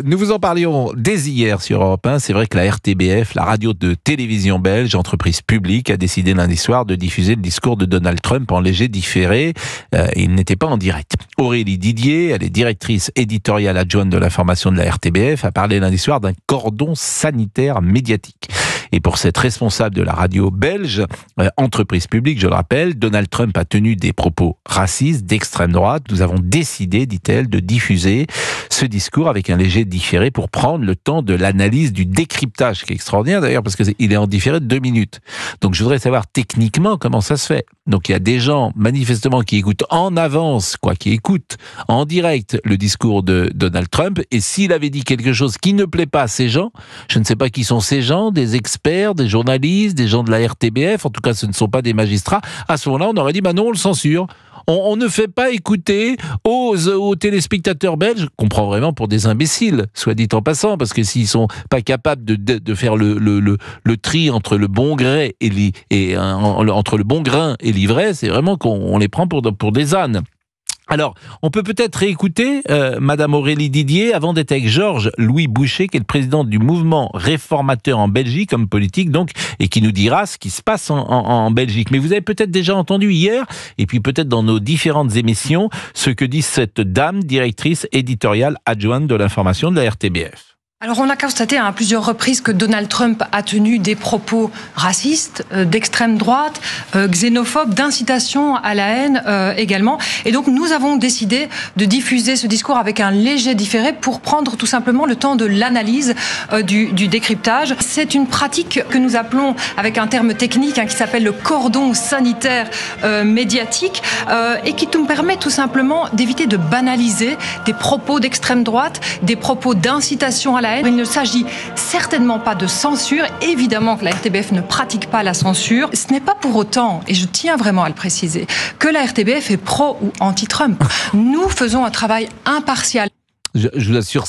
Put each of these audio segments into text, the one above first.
Nous vous en parlions dès hier sur Europe 1. C'est vrai que la RTBF, la radio de télévision belge, entreprise publique, a décidé lundi soir de diffuser le discours de Donald Trump en léger différé. Il n'était pas en direct. Aurélie Didier, elle est directrice éditoriale adjointe de l'information de la RTBF, a parlé lundi soir d'un cordon sanitaire médiatique. Et pour cette responsable de la radio belge, entreprise publique, je le rappelle, Donald Trump a tenu des propos racistes d'extrême droite. Nous avons décidé, dit-elle, de diffuser ce discours avec un léger différé pour prendre le temps de l'analyse, du décryptage, qui est extraordinaire d'ailleurs parce qu'il est en différé de 2 minutes. Donc je voudrais savoir techniquement comment ça se fait. Donc il y a des gens manifestement qui écoutent en avance, qui écoutent en direct le discours de Donald Trump, et s'il avait dit quelque chose qui ne plaît pas à ces gens, je ne sais pas qui sont ces gens, des experts, des journalistes, des gens de la RTBF, en tout cas ce ne sont pas des magistrats, à ce moment-là on aurait dit non, on le censure. On ne fait pas écouter aux téléspectateurs belges, qu'on prend vraiment pour des imbéciles, soit dit en passant, parce que s'ils sont pas capables de faire le tri entre le bon gré entre le bon grain et l'ivraie, c'est vraiment qu'on les prend pour des ânes. Alors, on peut peut-être réécouter Madame Aurélie Didier avant d'être avec Georges-Louis Boucher, qui est le président du mouvement réformateur en Belgique, comme politique donc, et qui nous dira ce qui se passe en Belgique. Mais vous avez peut-être déjà entendu hier, et puis peut-être dans nos différentes émissions, ce que dit cette dame, directrice éditoriale adjointe de l'information de la RTBF. Alors on a constaté à plusieurs reprises que Donald Trump a tenu des propos racistes, d'extrême droite, xénophobes, d'incitation à la haine également. Et donc nous avons décidé de diffuser ce discours avec un léger différé pour prendre tout simplement le temps de l'analyse du décryptage. C'est une pratique que nous appelons avec un terme technique qui s'appelle le cordon sanitaire médiatique et qui nous permet tout simplement d'éviter de banaliser des propos d'extrême droite, des propos d'incitation à la haine. Il ne s'agit certainement pas de censure. Évidemment que la RTBF ne pratique pas la censure. Ce n'est pas pour autant, et je tiens vraiment à le préciser, que la RTBF est pro ou anti-Trump. Nous faisons un travail impartial. Je vous assure,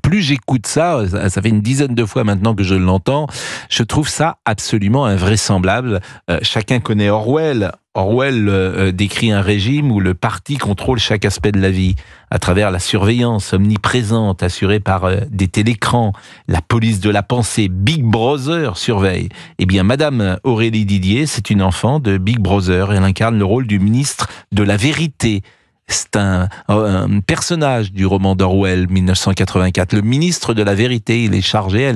plus j'écoute ça fait une dizaine de fois maintenant que je l'entends, je trouve ça absolument invraisemblable. Chacun connaît Orwell. Orwell décrit un régime où le parti contrôle chaque aspect de la vie, à travers la surveillance omniprésente assurée par des télécrans, la police de la pensée, Big Brother surveille. Eh bien, Madame Aurélie Didier, c'est une enfant de Big Brother, elle incarne le rôle du ministre de la vérité. C'est un personnage du roman d'Orwell, 1984. Le ministre de la vérité, elle est chargée,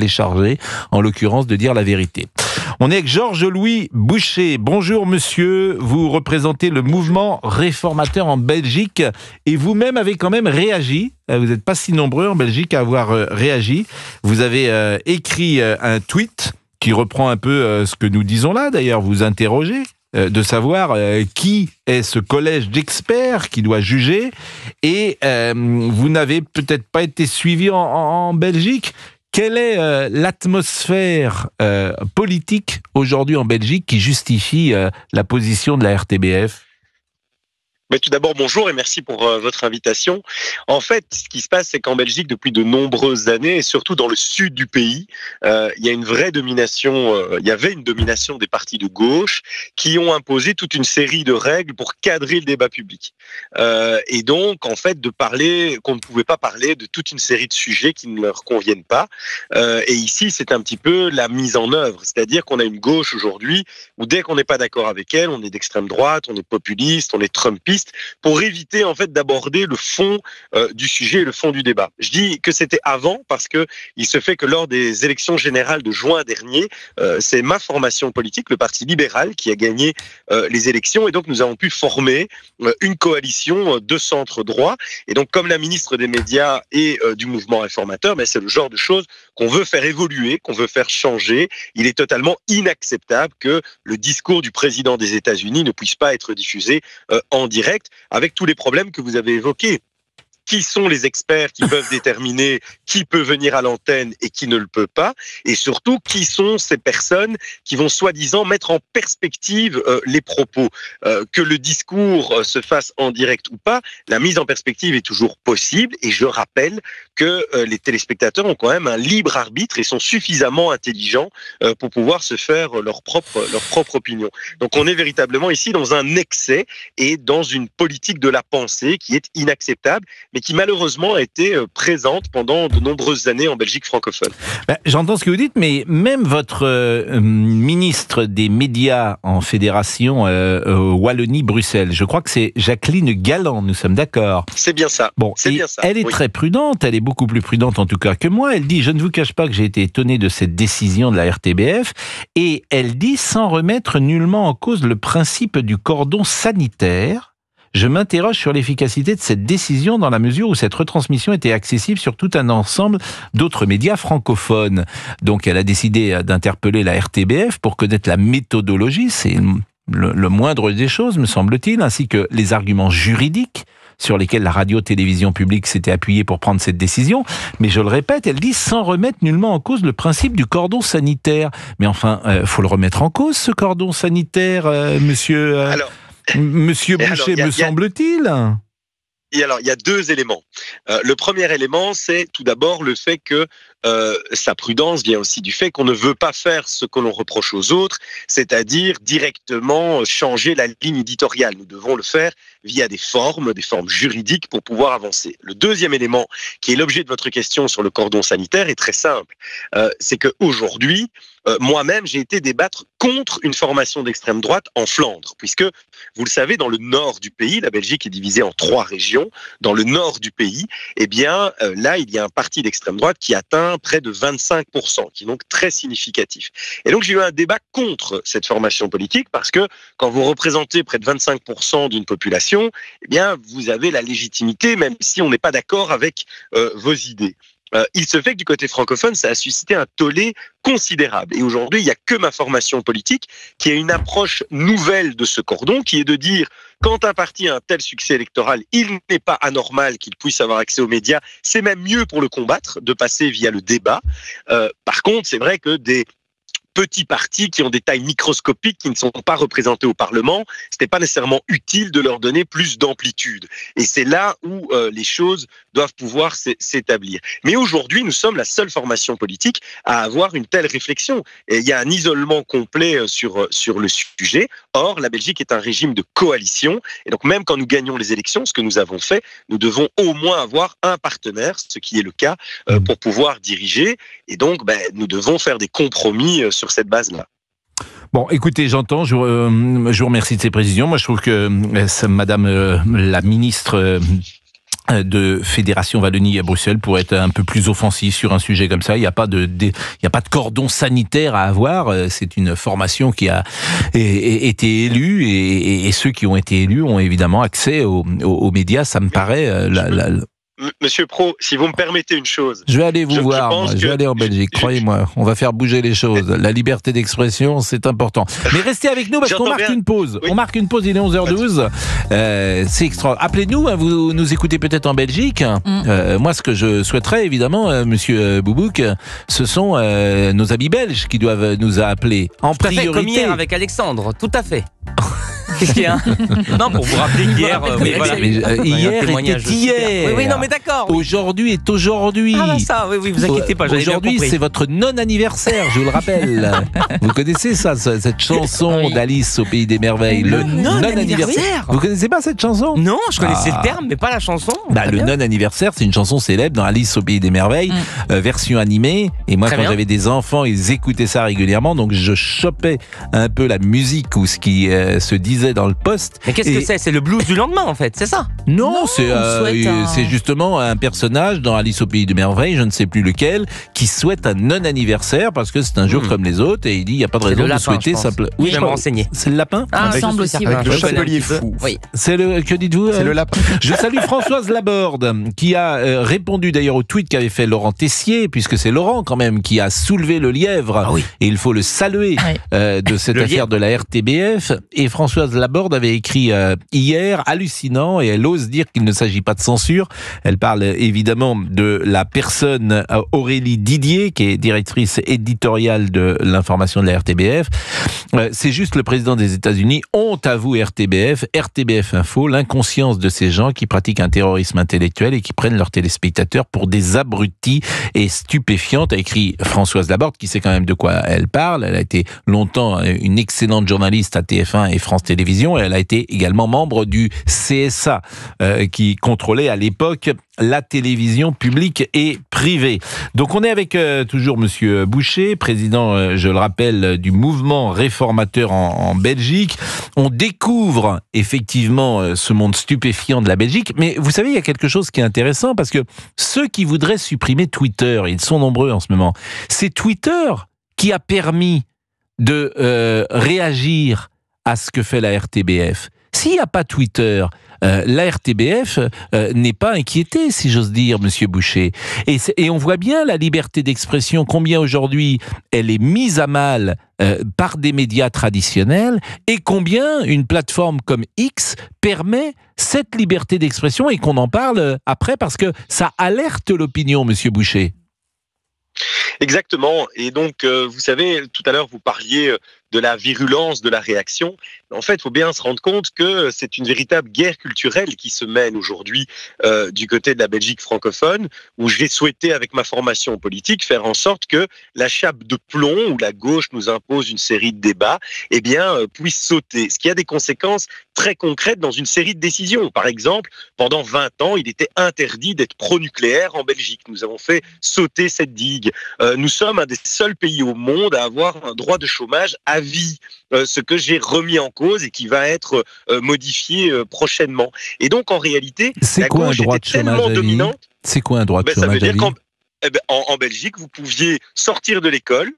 en l'occurrence, de dire la vérité. On est avec Georges-Louis Boucher. Bonjour monsieur, vous représentez le mouvement réformateur en Belgique et vous-même avez quand même réagi. Vous n'êtes pas si nombreux en Belgique à avoir réagi. Vous avez écrit un tweet qui reprend un peu ce que nous disons là. D'ailleurs, vous interrogez de savoir qui est ce collège d'experts qui doit juger, et vous n'avez peut-être pas été suivi en Belgique. Quelle est l'atmosphère politique aujourd'hui en Belgique qui justifie la position de la RTBF ? Mais tout d'abord, bonjour et merci pour votre invitation. En fait, ce qui se passe, c'est qu'en Belgique, depuis de nombreuses années, et surtout dans le sud du pays, il y a une vraie domination, il y avait une domination des partis de gauche qui ont imposé toute une série de règles pour cadrer le débat public. Et donc, en fait, qu'on ne pouvait pas parler de toute une série de sujets qui ne leur conviennent pas. Et ici, c'est un petit peu la mise en œuvre. C'est-à-dire qu'on a une gauche aujourd'hui où dès qu'on n'est pas d'accord avec elle, on est d'extrême droite, on est populiste, on est trumpiste, pour éviter en fait d'aborder le fond du sujet et le fond du débat. Je dis que c'était avant parce que il se fait que lors des élections générales de juin dernier, c'est ma formation politique, le Parti libéral, qui a gagné les élections, et donc nous avons pu former une coalition de centre droit. Et donc comme la ministre des Médias et du mouvement réformateur, mais c'est le genre de choses qu'on veut faire évoluer, qu'on veut faire changer. Il est totalement inacceptable que le discours du président des États-Unis ne puisse pas être diffusé en direct, avec tous les problèmes que vous avez évoqués. Qui sont les experts qui peuvent déterminer qui peut venir à l'antenne et qui ne le peut pas, et surtout qui sont ces personnes qui vont soi-disant mettre en perspective les propos. Que le discours se fasse en direct ou pas, la mise en perspective est toujours possible, et je rappelle que les téléspectateurs ont quand même un libre arbitre et sont suffisamment intelligents pour pouvoir se faire leur propre opinion. Donc on est véritablement ici dans un excès et dans une politique de la pensée qui est inacceptable, mais qui malheureusement a été présente pendant de nombreuses années en Belgique francophone. J'entends ce que vous dites, mais même votre ministre des médias en fédération Wallonie-Bruxelles, je crois que c'est Jacqueline Galland, nous sommes d'accord. C'est bien ça. Bon, c'est bien ça. Elle est très prudente, elle est beaucoup plus prudente en tout cas que moi. Elle dit, je ne vous cache pas que j'ai été étonné de cette décision de la RTBF, et elle dit, sans remettre nullement en cause le principe du cordon sanitaire, je m'interroge sur l'efficacité de cette décision dans la mesure où cette retransmission était accessible sur tout un ensemble d'autres médias francophones. Donc elle a décidé d'interpeller la RTBF pour connaître la méthodologie, c'est le moindre des choses, me semble-t-il, ainsi que les arguments juridiques sur lesquels la radio-télévision publique s'était appuyée pour prendre cette décision. Mais je le répète, elle dit sans remettre nullement en cause le principe du cordon sanitaire. Mais enfin, faut le remettre en cause, ce cordon sanitaire, monsieur... Monsieur Boucher, me semble-t-il. Et alors, il y a deux éléments. Le premier élément, c'est tout d'abord le fait que sa prudence vient aussi du fait qu'on ne veut pas faire ce que l'on reproche aux autres, c'est-à-dire directement changer la ligne éditoriale. Nous devons le faire via des formes juridiques pour pouvoir avancer. Le deuxième élément, qui est l'objet de votre question sur le cordon sanitaire, est très simple. C'est qu'aujourd'hui, moi-même, j'ai été débattre contre une formation d'extrême droite en Flandre, puisque, vous le savez, dans le nord du pays, la Belgique est divisée en 3 régions, dans le nord du pays, eh bien, là, il y a un parti d'extrême droite qui atteint près de 25%, qui est donc très significatif. Et donc, j'ai eu un débat contre cette formation politique, parce que quand vous représentez près de 25% d'une population, eh bien, vous avez la légitimité, même si on n'est pas d'accord avec vos idées. Il se fait que du côté francophone, ça a suscité un tollé considérable. Et aujourd'hui, il n'y a que ma formation politique qui a une approche nouvelle de ce cordon, qui est de dire, quand un parti a un tel succès électoral, il n'est pas anormal qu'il puisse avoir accès aux médias. C'est même mieux pour le combattre, de passer via le débat. Par contre, c'est vrai que des petits partis qui ont des tailles microscopiques, qui ne sont pas représentés au Parlement, c'était pas nécessairement utile de leur donner plus d'amplitude. Et c'est là où les choses doivent pouvoir s'établir. Mais aujourd'hui, nous sommes la seule formation politique à avoir une telle réflexion. Et il y a un isolement complet sur le sujet. Or, la Belgique est un régime de coalition. Et donc, même quand nous gagnons les élections, ce que nous avons fait, nous devons au moins avoir un partenaire, ce qui est le cas, pour pouvoir diriger. Et donc, nous devons faire des compromis sur cette base-là. Bon, écoutez, j'entends, je vous remercie de ces précisions. Moi, je trouve que madame la ministre de Fédération Wallonie à Bruxelles pourrait être un peu plus offensive sur un sujet comme ça. Il n'y a pas de cordon sanitaire à avoir. C'est une formation qui a été élue et ceux qui ont été élus ont évidemment accès aux médias. Ça me paraît Monsieur Pro, si vous me permettez une chose... Je vais aller vous voir, je vais aller en Belgique, croyez-moi. On va faire bouger les choses. La liberté d'expression, c'est important. Mais restez avec nous parce qu'on marque une pause. Oui. On marque une pause, il est 11h12. C'est extra. Appelez-nous, vous nous écoutez peut-être en Belgique. Moi, ce que je souhaiterais, évidemment, monsieur Boubouk, ce sont nos amis belges qui doivent nous appeler en priorité. Comme hier avec Alexandre, tout à fait. Qu'est-ce qu'il y a? Non, pour vous rappeler qu'hier... hier était hier. Oui, non, mais d'accord. Aujourd'hui est aujourd'hui. Ah, ça, oui, vous inquiétez pas, j'avais bien compris. Aujourd'hui, c'est votre non-anniversaire, je vous le rappelle. Vous connaissez ça, cette chanson d'Alice au Pays des Merveilles. Le non-anniversaire. Vous connaissez pas cette chanson? Non, je connaissais le terme, mais pas la chanson. Le non-anniversaire, c'est une chanson célèbre dans Alice au Pays des Merveilles, version animée. Et moi, quand j'avais des enfants, ils écoutaient ça régulièrement, donc je chopais un peu la musique ou ce qui se disait dans le poste. Mais qu'est-ce que c'est? C'est le blues du lendemain, en fait, c'est ça? Non, c'est justement un personnage dans Alice au Pays des Merveilles, je ne sais plus lequel, qui souhaite un non-anniversaire parce que c'est un jour comme les autres et il dit il n'y a pas de raison de souhaiter simplement. Oui, je vais me renseigner. C'est le lapin? Ah, il semble aussi. Avec le chapelier fou. Oui. Que dites-vous? C'est le lapin. Je salue Françoise Laborde qui a répondu d'ailleurs au tweet qu'avait fait Laurent Tessier, puisque c'est Laurent quand même qui a soulevé le lièvre. Ah oui. Et il faut le saluer de cette affaire de la RTBF. Et Françoise Laborde avait écrit hier, hallucinant, et elle ose dire qu'il ne s'agit pas de censure. Elle parle évidemment de la personne Aurélie Didier, qui est directrice éditoriale de l'information de la RTBF. C'est juste le président des États-Unis. Honte à vous RTBF, RTBF Info, l'inconscience de ces gens qui pratiquent un terrorisme intellectuel et qui prennent leurs téléspectateurs pour des abrutis et stupéfiantes, a écrit Françoise Laborde, qui sait quand même de quoi elle parle. Elle a été longtemps une excellente journaliste à TF1 et France Télévisions. télévision et elle a été également membre du CSA qui contrôlait à l'époque la télévision publique et privée. Donc on est avec toujours Monsieur Boucher, président, je le rappelle, du mouvement réformateur en Belgique. On découvre effectivement ce monde stupéfiant de la Belgique, mais vous savez, il y a quelque chose qui est intéressant parce que ceux qui voudraient supprimer Twitter, ils sont nombreux en ce moment, c'est Twitter qui a permis de réagir à ce que fait la RTBF. S'il n'y a pas Twitter, la RTBF n'est pas inquiétée, si j'ose dire, Monsieur Boucher. Et on voit bien la liberté d'expression, combien aujourd'hui elle est mise à mal par des médias traditionnels, et combien une plateforme comme X permet cette liberté d'expression, et qu'on en parle après parce que ça alerte l'opinion, Monsieur Boucher. Exactement. Et donc, vous savez, tout à l'heure, vous parliez de la virulence de la réaction. En fait, il faut bien se rendre compte que c'est une véritable guerre culturelle qui se mène aujourd'hui du côté de la Belgique francophone, où j'ai souhaité, avec ma formation politique, faire en sorte que la chape de plomb, où la gauche nous impose une série de débats, eh bien, puisse sauter. Ce qui a des conséquences très concrètes dans une série de décisions. Par exemple, pendant 20 ans, il était interdit d'être pro-nucléaire en Belgique. Nous avons fait sauter cette digue. Nous sommes un des seuls pays au monde à avoir un droit de chômage à vie, ce que j'ai remis en cause et qui va être modifié prochainement. Et donc, en réalité, la gauche était tellement dominante. C'est quoi un droit de chômage à vie ? Ça veut dire qu'en Belgique, vous pouviez sortir de l'école,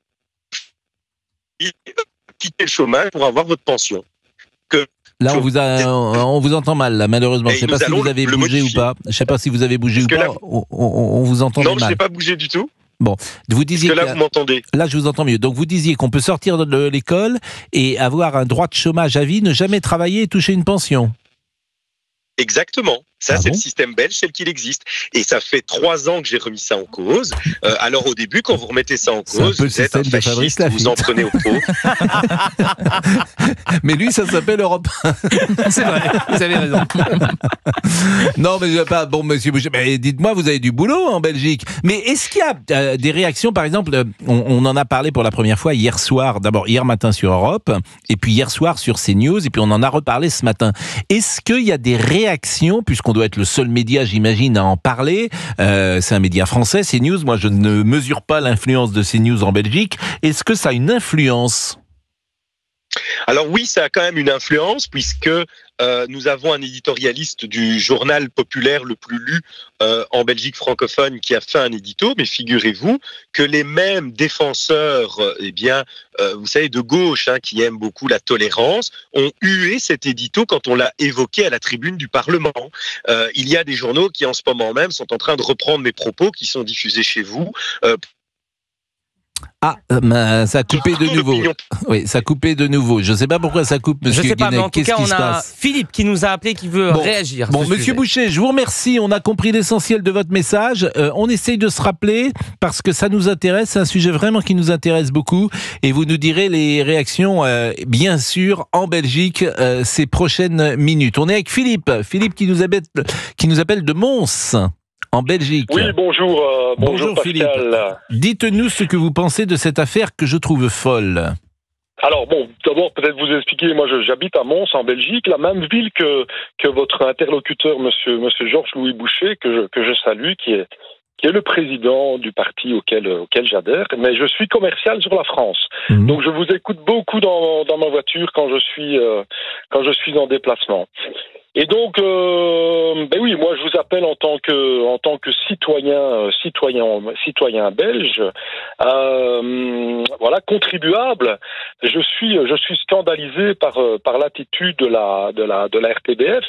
quitter le chômage pour avoir votre pension. Là, on vous entend mal, là, malheureusement. Je ne sais pas si vous avez bougé ou pas. Je ne sais pas si vous avez bougé ou pas. On vous entend mal. Non, je n'ai pas bougé du tout. Bon, vous disiez là, vous m'entendez ? Là, je vous entends mieux. Donc, vous disiez qu'on peut sortir de l'école et avoir un droit de chômage à vie, ne jamais travailler et toucher une pension. Exactement. Ça, c'est le système belge tel qu'il existe. Et ça fait 3 ans que j'ai remis ça en cause. Alors, au début, quand vous remettez ça en cause, vous êtes un fasciste, vous en prenez au pot. Mais lui, ça s'appelle Europe. C'est vrai, vous avez raison. Non, mais pas bon, Monsieur Boucher. Mais dites-moi, vous avez du boulot en Belgique. Mais est-ce qu'il y a des réactions, par exemple, on en a parlé pour la première fois hier soir, d'abord hier matin sur Europe, et puis hier soir sur CNews, et puis on en a reparlé ce matin. Est-ce qu'il y a des réactions, puisqu'on doit être le seul média, j'imagine, à en parler, c'est un média français, CNews, moi je ne mesure pas l'influence de CNews en Belgique, est-ce que ça a une influence ? Alors oui, ça a quand même une influence, puisque nous avons un éditorialiste du journal populaire le plus lu en Belgique francophone qui a fait un édito, mais figurez-vous que les mêmes défenseurs, vous savez, de gauche, qui aiment beaucoup la tolérance, ont hué cet édito quand on l'a évoqué à la tribune du Parlement. Il y a des journaux qui en ce moment même sont en train de reprendre mes propos qui sont diffusés chez vous. Ça a coupé de nouveau. Oui, ça a coupé de nouveau. Je ne sais pas pourquoi ça coupe, Monsieur Guinec. Je ne sais pas, mais en tout cas, on a Philippe qui nous a appelé, qui veut réagir. Bon, Monsieur Boucher, je vous remercie. On a compris l'essentiel de votre message. On essaye de se rappeler parce que ça nous intéresse. C'est un sujet vraiment qui nous intéresse beaucoup. Et vous nous direz les réactions, bien sûr, en Belgique, ces prochaines minutes. On est avec Philippe. Philippe qui nous appelle de Mons, en Belgique. Oui, bonjour. Bonjour Pascal. Philippe. Dites-nous ce que vous pensez de cette affaire que je trouve folle. Alors d'abord peut-être vous expliquer, moi j'habite à Mons en Belgique, la même ville que votre interlocuteur monsieur Georges-Louis Boucher, que je salue, qui est le président du parti auquel j'adhère, mais je suis commercial sur la France. Donc je vous écoute beaucoup dans ma voiture quand je suis en déplacement. Et donc, oui, moi je vous appelle en tant que citoyen belge, contribuable. Je suis scandalisé par l'attitude de la RTBF.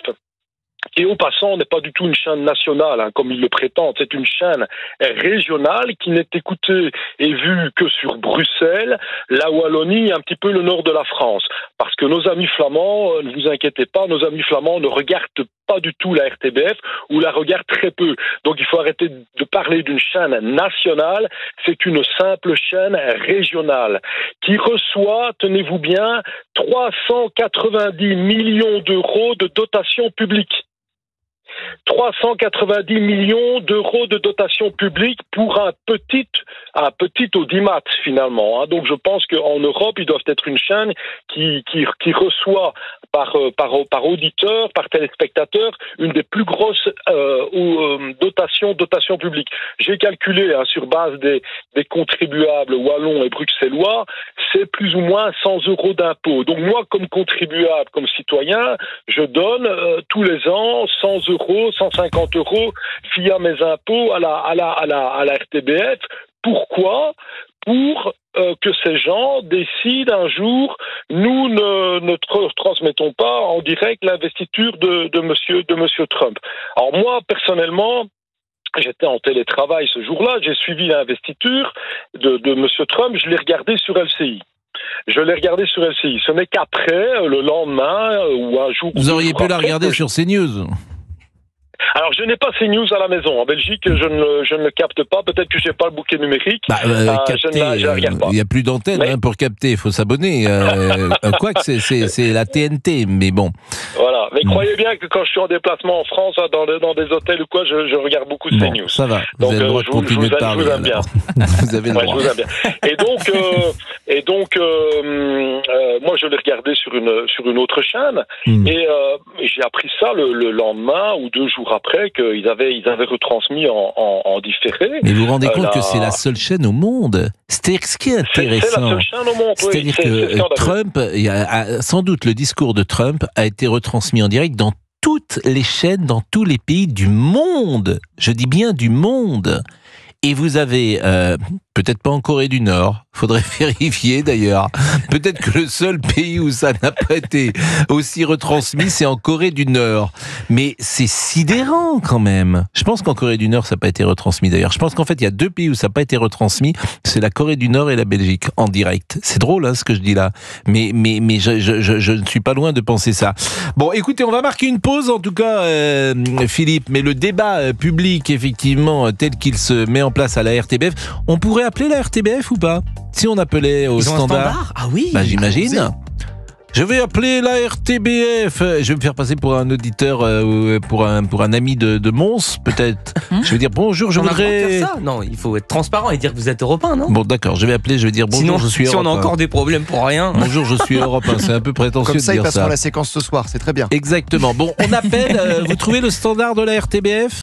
Et au passant, n'est pas du tout une chaîne nationale, comme ils le prétendent. C'est une chaîne régionale qui n'est écoutée et vue que sur Bruxelles, la Wallonie et un petit peu le nord de la France. Parce que nos amis flamands, ne vous inquiétez pas, nos amis flamands ne regardent pas du tout la RTBF ou la regardent très peu. Donc il faut arrêter de parler d'une chaîne nationale. C'est une simple chaîne régionale qui reçoit, tenez-vous bien, 390 millions d'euros de dotation publique. 390 millions d'euros de dotation publique pour un petit audimat finalement. Donc je pense qu'en Europe, ils doivent être une chaîne qui reçoit par auditeur, par téléspectateur, une des plus grosses dotations publiques. J'ai calculé sur base des contribuables wallons et bruxellois, c'est plus ou moins 100 € d'impôts. Donc moi, comme contribuable, comme citoyen, je donne tous les ans 100 €, 150 € via mes impôts à la RTBF. Pourquoi ? Pour que ces gens décident un jour, nous ne transmettons pas en direct l'investiture de monsieur Trump. Alors moi, personnellement, j'étais en télétravail ce jour-là, j'ai suivi l'investiture de monsieur Trump, je l'ai regardé sur LCI. Ce n'est qu'après, le lendemain, ou un jour... Vous auriez pu la regarder sur CNews. Alors, je n'ai pas CNews à la maison. En Belgique, je ne le capte pas. Peut-être que je n'ai pas le bouquet numérique. Capter, je ne regarde pas. Il n'y a plus d'antenne pour capter. Il faut s'abonner. Quoique, c'est la TNT, mais bon. Voilà. Mais croyez bien que quand je suis en déplacement en France, dans des hôtels ou quoi, je regarde beaucoup CNews. Ça va. Donc, vous avez le droit de continuer de parler. Je vous aime bien. Vous avez le droit. Je vous aime bien. Et donc, moi, je l'ai regardé sur une autre chaîne. Et j'ai appris ça le lendemain ou 2 jours après qu'ils avaient retransmis en différé. Mais vous vous rendez compte que c'est la seule chaîne au monde. C'est ce qui est intéressant. C'est la seule chaîne au monde. C'est-à-dire que Trump, sans doute le discours de Trump a été retransmis en direct dans toutes les chaînes, dans tous les pays du monde. Je dis bien du monde. Et vous avez, peut-être pas en Corée du Nord, faudrait vérifier d'ailleurs, peut-être que le seul pays où ça n'a pas été aussi retransmis, c'est en Corée du Nord. Mais c'est sidérant quand même. Je pense qu'en Corée du Nord, ça n'a pas été retransmis d'ailleurs. Je pense qu'en fait, il y a 2 pays où ça n'a pas été retransmis, c'est la Corée du Nord et la Belgique, en direct. C'est drôle ce que je dis là, mais je ne suis pas loin de penser ça. Bon, écoutez, on va marquer une pause en tout cas, Philippe, mais le débat public, effectivement, tel qu'il se met en place à la RTBF, on pourrait appeler la RTBF ou pas ? Si on appelait au standard, ah oui, j'imagine. Je vais appeler la RTBF. Je vais me faire passer pour un auditeur, pour un ami de Mons, peut-être. Je vais dire bonjour, je voudrais... Ça. Non, il faut être transparent et dire que vous êtes européen, non ? Bon, d'accord, je vais appeler, je vais dire bonjour, je suis européen. Si on a encore des problèmes pour rien... Bonjour, je suis européen, c'est un peu prétentieux de dire ça. Comme ça, ils passeront la séquence ce soir, c'est très bien. Exactement. Bon, on appelle, vous trouvez le standard de la RTBF ?